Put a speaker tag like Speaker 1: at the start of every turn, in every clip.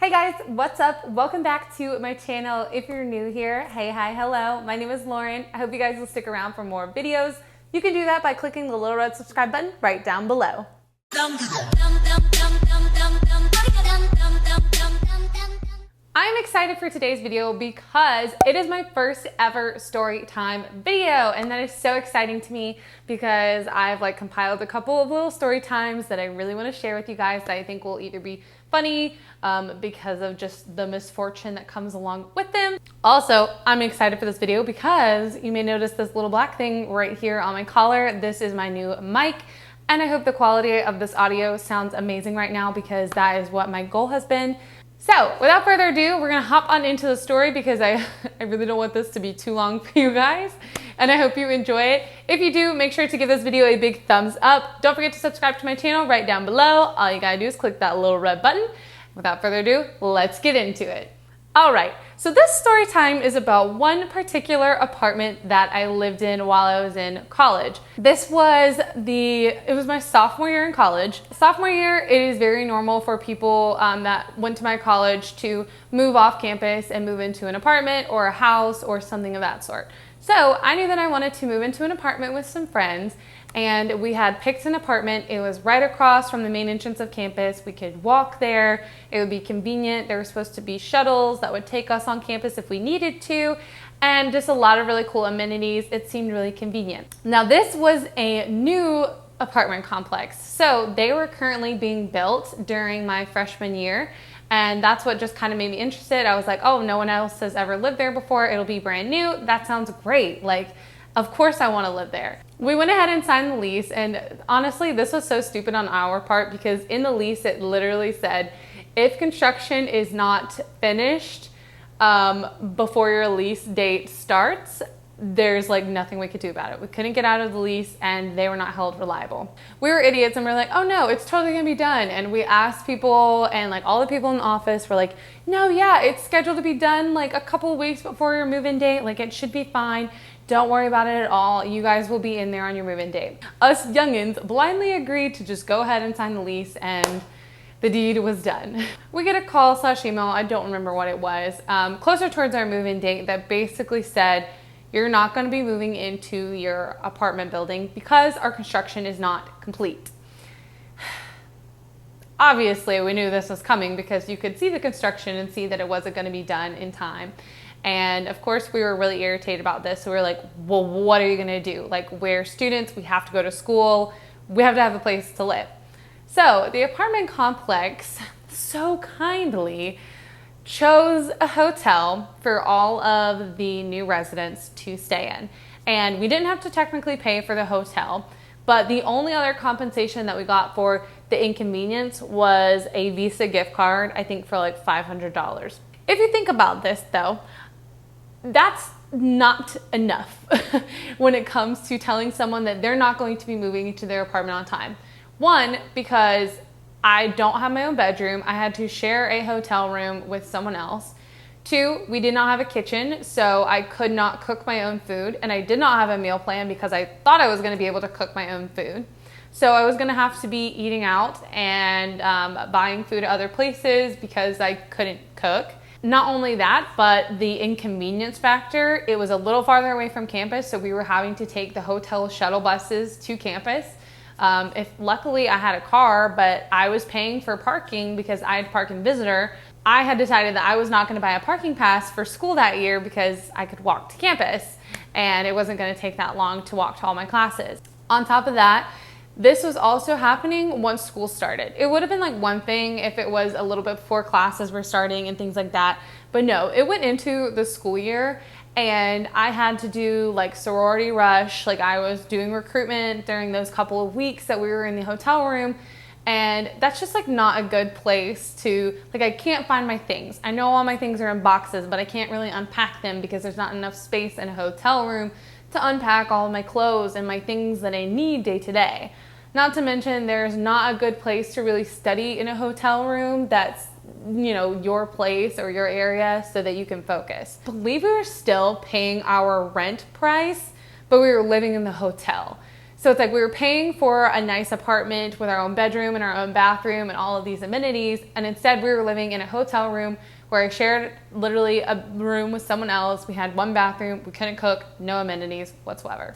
Speaker 1: Hey guys, what's up? Welcome back to my channel. If you're new here, hey, hi, hello. My name is Lauren. I hope you guys will stick around for more videos. You can do that by clicking the little red subscribe button right down below. I'm excited for today's video because it is my first ever story time video, and that is so exciting to me because I've compiled a couple of little story times that I really want to share with you guys that I think will either be funny because of just the misfortune that comes along with them. Also, I'm excited for this video because you may notice this little black thing right here on my collar. This is my new mic. And I hope the quality of this audio sounds amazing right now because that is what my goal has been. So without further ado, we're gonna hop on into the story because I really don't want this to be too long for you guys. And I hope you enjoy it. If you do, make sure to give this video a big thumbs up. Don't forget to subscribe to my channel right down below. All you gotta do is click that little red button. Without further ado, let's get into it. All right, so this story time is about one particular apartment that I lived in while I was in college. It was my sophomore year in college. Sophomore year, it is very normal for people that went to my college to move off campus and move into an apartment or a house or something of that sort. So I knew that I wanted to move into an apartment with some friends, and we had picked an apartment. It was right across from the main entrance of campus. We could walk there. It would be convenient. There were supposed to be shuttles that would take us on campus if we needed to, and just a lot of really cool amenities. It seemed really convenient. Now, this was a new apartment complex, so they were currently being built during my freshman year, and that's what just kind of made me interested. I was like, oh, no one else has ever lived there before. It'll be brand new. That sounds great. Of course I want to live there. We went ahead and signed the lease, and honestly, this was so stupid on our part because in the lease it literally said, if construction is not finished before your lease date starts, there's nothing we could do about it. We couldn't get out of the lease, and they were not held reliable. We were idiots, and we're like, oh no, it's totally gonna be done. And we asked people, and all the people in the office were like, no, yeah, it's scheduled to be done a couple of weeks before your move-in date. It should be fine. Don't worry about it at all. You guys will be in there on your move-in date. Us youngins blindly agreed to just go ahead and sign the lease, and the deed was done. We get a call / email, I don't remember what it was, closer towards our move-in date that basically said, you're not gonna be moving into your apartment building because our construction is not complete. Obviously, we knew this was coming because you could see the construction and see that it wasn't gonna be done in time. And of course, we were really irritated about this. So we were like, well, what are you gonna do? We're students, we have to go to school, we have to have a place to live. So the apartment complex so kindly chose a hotel for all of the new residents to stay in. And we didn't have to technically pay for the hotel, but the only other compensation that we got for the inconvenience was a Visa gift card, I think for $500. If you think about this though, that's not enough when it comes to telling someone that they're not going to be moving into their apartment on time. One, because I don't have my own bedroom. I had to share a hotel room with someone else. Two, we did not have a kitchen, so I could not cook my own food, and I did not have a meal plan because I thought I was going to be able to cook my own food. So I was going to have to be eating out and buying food at other places because I couldn't cook. Not only that, but the inconvenience factor, it was a little farther away from campus, so we were having to take the hotel shuttle buses to campus. Luckily I had a car, but I was paying for parking because I had to park in visitor. I had decided that I was not going to buy a parking pass for school that year because I could walk to campus, and it wasn't going to take that long to walk to all my classes. On top of that, this was also happening once school started. It would have been one thing if it was a little bit before classes were starting and things like that. But no, it went into the school year, and I had to do sorority rush. I was doing recruitment during those couple of weeks that we were in the hotel room. And that's just not a good place to, I can't find my things. I know all my things are in boxes, but I can't really unpack them because there's not enough space in a hotel room to unpack all of my clothes and my things that I need day to day. Not to mention there's not a good place to really study in a hotel room that's your place or your area so that you can focus. I believe we were still paying our rent price, but we were living in the hotel. So it's like we were paying for a nice apartment with our own bedroom and our own bathroom and all of these amenities. And instead we were living in a hotel room where I shared literally a room with someone else. We had one bathroom, we couldn't cook, no amenities whatsoever.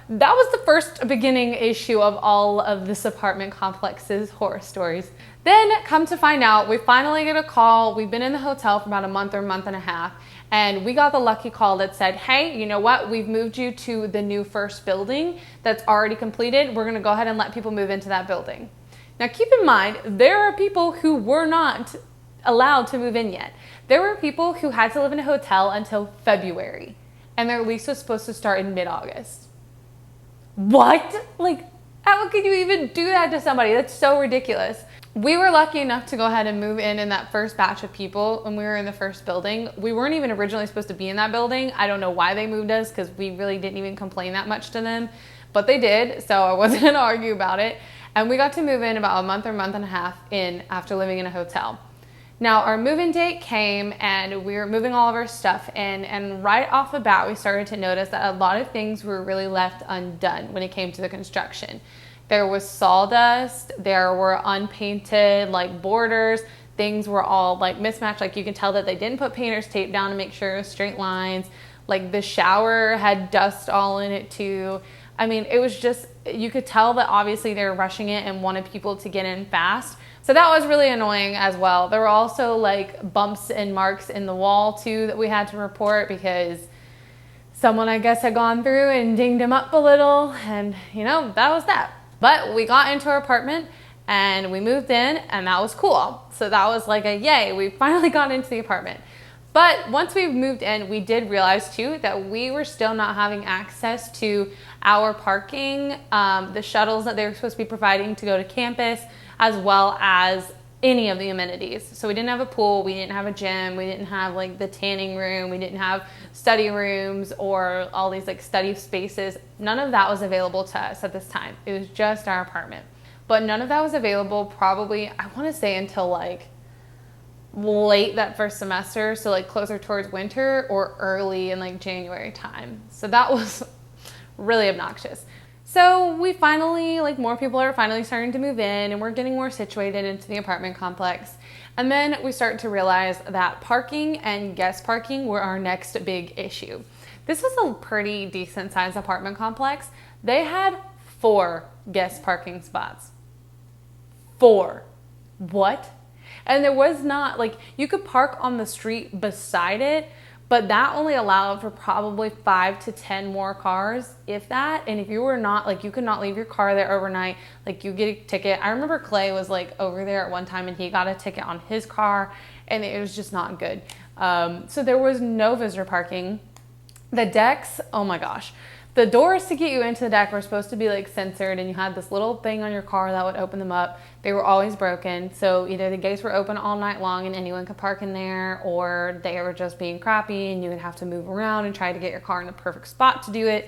Speaker 1: That was the first beginning issue of all of this apartment complex's horror stories. Then come to find out, we finally get a call. We've been in the hotel for about a month or month and a half. And we got the lucky call that said, hey, you know what? We've moved you to the new first building that's already completed. We're going to go ahead and let people move into that building. Now, keep in mind, there are people who were not allowed to move in yet. There were people who had to live in a hotel until February, and their lease was supposed to start in mid-August. What? Like, how could you even do that to somebody? That's so ridiculous. We were lucky enough to go ahead and move in that first batch of people when we were in the first building. We weren't even originally supposed to be in that building. I don't know why they moved us because we really didn't even complain that much to them, but they did, so I wasn't gonna argue about it. And we got to move in about a month or month and a half in after living in a hotel. Now our move-in date came and we were moving all of our stuff in, and right off the bat we started to notice that a lot of things were really left undone when it came to the construction. There was sawdust, there were unpainted like borders, things were all like mismatched, like you can tell that they didn't put painter's tape down to make sure it was straight lines. Like the shower had dust all in it too. I mean, it was just, you could tell that obviously they were rushing it and wanted people to get in fast. So that was really annoying as well. There were also like bumps and marks in the wall too that we had to report because someone, I guess, had gone through and dinged them up a little, and you know, that was that. But we got into our apartment and we moved in, and that was cool. So that was like a yay, we finally got into the apartment. But once we moved in, we did realize too that we were still not having access to our parking, the shuttles that they were supposed to be providing to go to campus, as well as any of the amenities. So we didn't have a pool, we didn't have a gym, we didn't have like the tanning room, we didn't have study rooms or all these like study spaces. None of that was available to us at this time. It was just our apartment. But none of that was available probably, I want to say, until like late that first semester, so like closer towards winter or early in like January time. So that was really obnoxious. So we finally, like more people are finally starting to move in and we're getting more situated into the apartment complex. And then we start to realize that parking and guest parking were our next big issue. This was a pretty decent sized apartment complex. They had 4 guest parking spots. 4. What? And there was not, like, you could park on the street beside it, but that only allowed for probably 5 to 10 more cars, if that. And if you were not, like, you could not leave your car there overnight, like you get a ticket. I remember Clay was like over there at one time and he got a ticket on his car and it was just not good. So there was no visitor parking. The decks, oh my gosh. The doors to get you into the deck were supposed to be like censored, and you had this little thing on your car that would open them up. They were always broken. So either the gates were open all night long and anyone could park in there, or they were just being crappy and you would have to move around and try to get your car in the perfect spot to do it.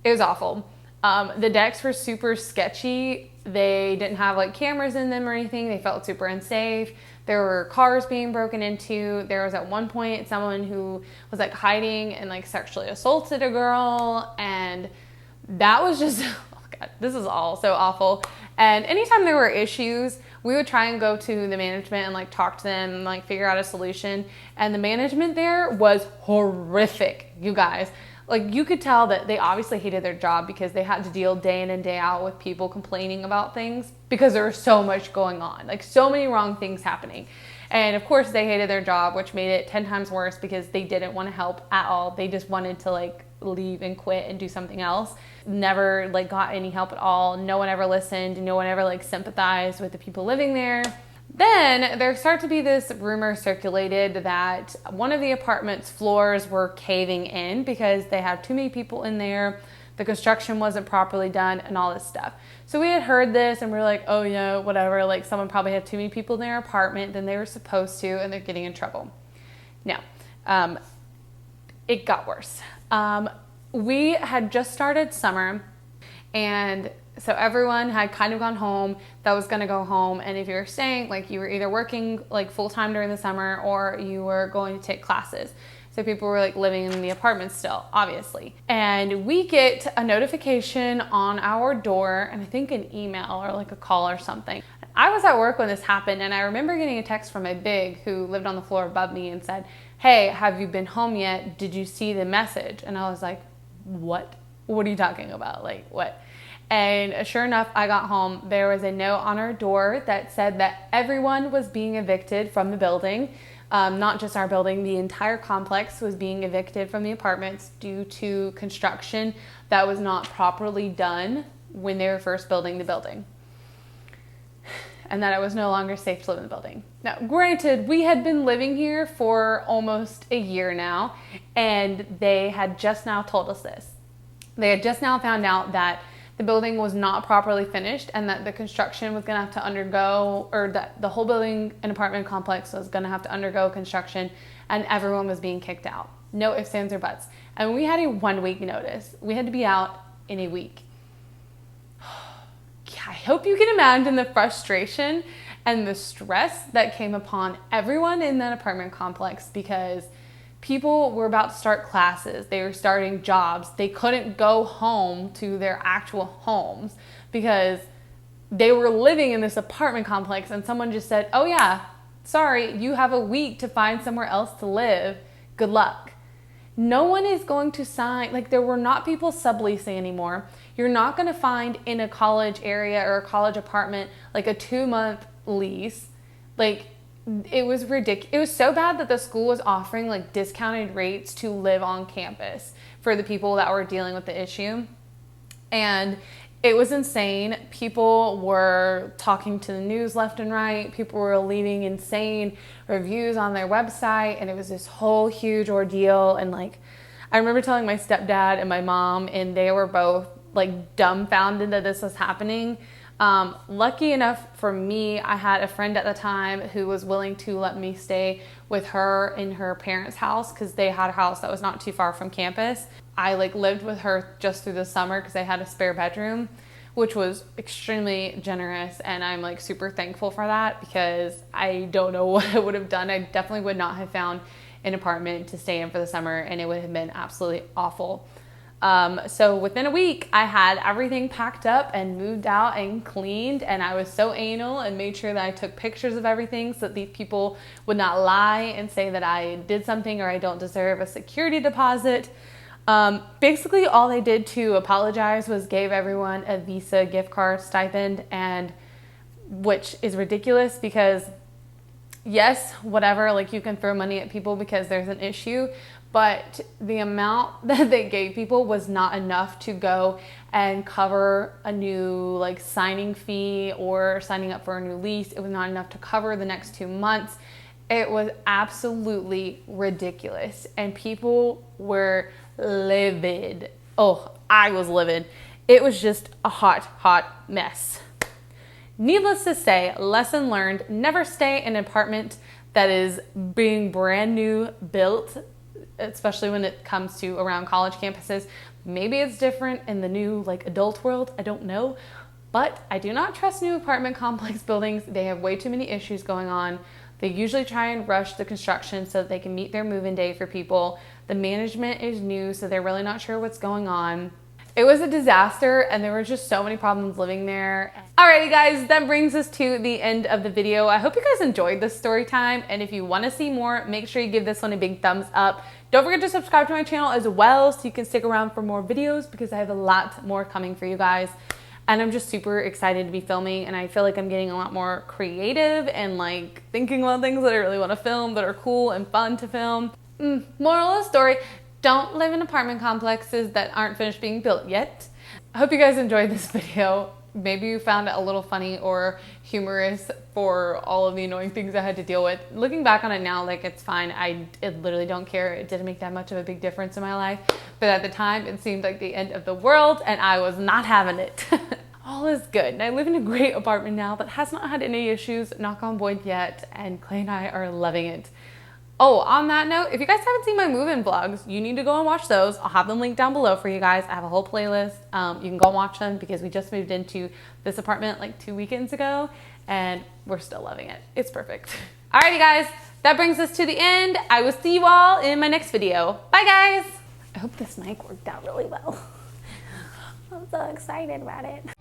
Speaker 1: It was awful. The decks were super sketchy. They didn't have like cameras in them or anything. They felt super unsafe. There were cars being broken into. There was at one point someone who was like hiding and like sexually assaulted a girl, and that was just, oh God, this is all so awful. And anytime there were issues, we would try and go to the management and like talk to them and like figure out a solution. And the management there was horrific, you guys. Like, you could tell that they obviously hated their job because they had to deal day in and day out with people complaining about things because there was so much going on, like so many wrong things happening. And of course they hated their job, which made it 10 times worse because they didn't want to help at all. They just wanted to like leave and quit and do something else. Never like got any help at all. No one ever listened. No one ever like sympathized with the people living there. Then there started to be this rumor circulated that one of the apartment's floors were caving in because they had too many people in there, the construction wasn't properly done, and all this stuff. So we had heard this and we were like, oh yeah, whatever, like someone probably had too many people in their apartment than they were supposed to and they're getting in trouble. No, it got worse. We had just started summer, and so everyone had kind of gone home that was going to go home. And if you were staying, like you were either working like full time during the summer or you were going to take classes. So people were like living in the apartments still, obviously. And we get a notification on our door, and I think an email or like a call or something. I was at work when this happened, and I remember getting a text from my big who lived on the floor above me and said, "Hey, have you been home yet? Did you see the message?" And I was like, "What? What are you talking about? Like, what?" And sure enough, I got home. There was a note on our door that said that everyone was being evicted from the building. Not just our building, the entire complex was being evicted from the apartments due to construction that was not properly done when they were first building the building. And that it was no longer safe to live in the building. Now, granted, we had been living here for almost a year now, and they had just now told us this. They had just now found out that the building was not properly finished and that the construction was going to have to undergo, or that the whole building and apartment complex was going to have to undergo construction, and everyone was being kicked out. No ifs, ands, or buts. And we had a 1 week notice. We had to be out in a week. I hope you can imagine the frustration and the stress that came upon everyone in that apartment complex, because people were about to start classes. They were starting jobs. They couldn't go home to their actual homes because they were living in this apartment complex, and someone just said, "Oh yeah, sorry, you have a week to find somewhere else to live. Good luck." No one is going to sign, like there were not people subleasing anymore. You're not going to find in a college area or a college apartment like a 2-month lease. Like, it was ridiculous. It was so bad that the school was offering like discounted rates to live on campus for the people that were dealing with the issue. And it was insane. People were talking to the news left and right. People were leaving insane reviews on their website, and it was this whole huge ordeal. And like, I remember telling my stepdad and my mom, and they were both like dumbfounded that this was happening. Lucky enough for me, I had a friend at the time who was willing to let me stay with her in her parents' house because they had a house that was not too far from campus. I like lived with her just through the summer because I had a spare bedroom, which was extremely generous, and I'm like super thankful for that because I don't know what I would have done. I definitely would not have found an apartment to stay in for the summer, and it would have been absolutely awful. So within a week, I had everything packed up and moved out and cleaned, and I was so anal and made sure that I took pictures of everything so that these people would not lie and say that I did something or I don't deserve a security deposit. Basically all they did to apologize was gave everyone a Visa gift card stipend, and which is ridiculous because yes, whatever, like you can throw money at people because there's an issue, but the amount that they gave people was not enough to go and cover a new like signing fee or signing up for a new lease. It was not enough to cover the next 2 months. It was absolutely ridiculous, and people were livid. Oh, I was livid. It was just a hot mess. Needless to say, lesson learned, never stay in an apartment that is being brand new built, especially when it comes to around college campuses. Maybe it's different in the new like adult world, I don't know. But I do not trust new apartment complex buildings. They have way too many issues going on. They usually try and rush the construction so that they can meet their move-in day for people. The management is new, so they're really not sure what's going on. It was a disaster, and there were just so many problems living there. Alrighty guys, that brings us to the end of the video. I hope you guys enjoyed this story time, and if you want to see more, make sure you give this one a big thumbs up. Don't forget to subscribe to my channel as well so you can stick around for more videos because I have a lot more coming for you guys. And I'm just super excited to be filming, and I feel like I'm getting a lot more creative and like thinking about things that I really want to film that are cool and fun to film. Moral of the story, don't live in apartment complexes that aren't finished being built yet. I hope you guys enjoyed this video. Maybe you found it a little funny or humorous for all of the annoying things I had to deal with. Looking back on it now, like it's fine. I literally don't care. It didn't make that much of a big difference in my life. But at the time, it seemed like the end of the world, and I was not having it. All is good. And I live in a great apartment now that has not had any issues, knock on wood, yet, and Clay and I are loving it. Oh, on that note, if you guys haven't seen my move-in vlogs, you need to go and watch those. I'll have them linked down below for you guys. I have a whole playlist. You can go and watch them because we just moved into this apartment like 2 weekends ago, and we're still loving it. It's perfect. Alrighty guys, that brings us to the end. I will see you all in my next video. Bye guys. I hope this mic worked out really well. I'm so excited about it.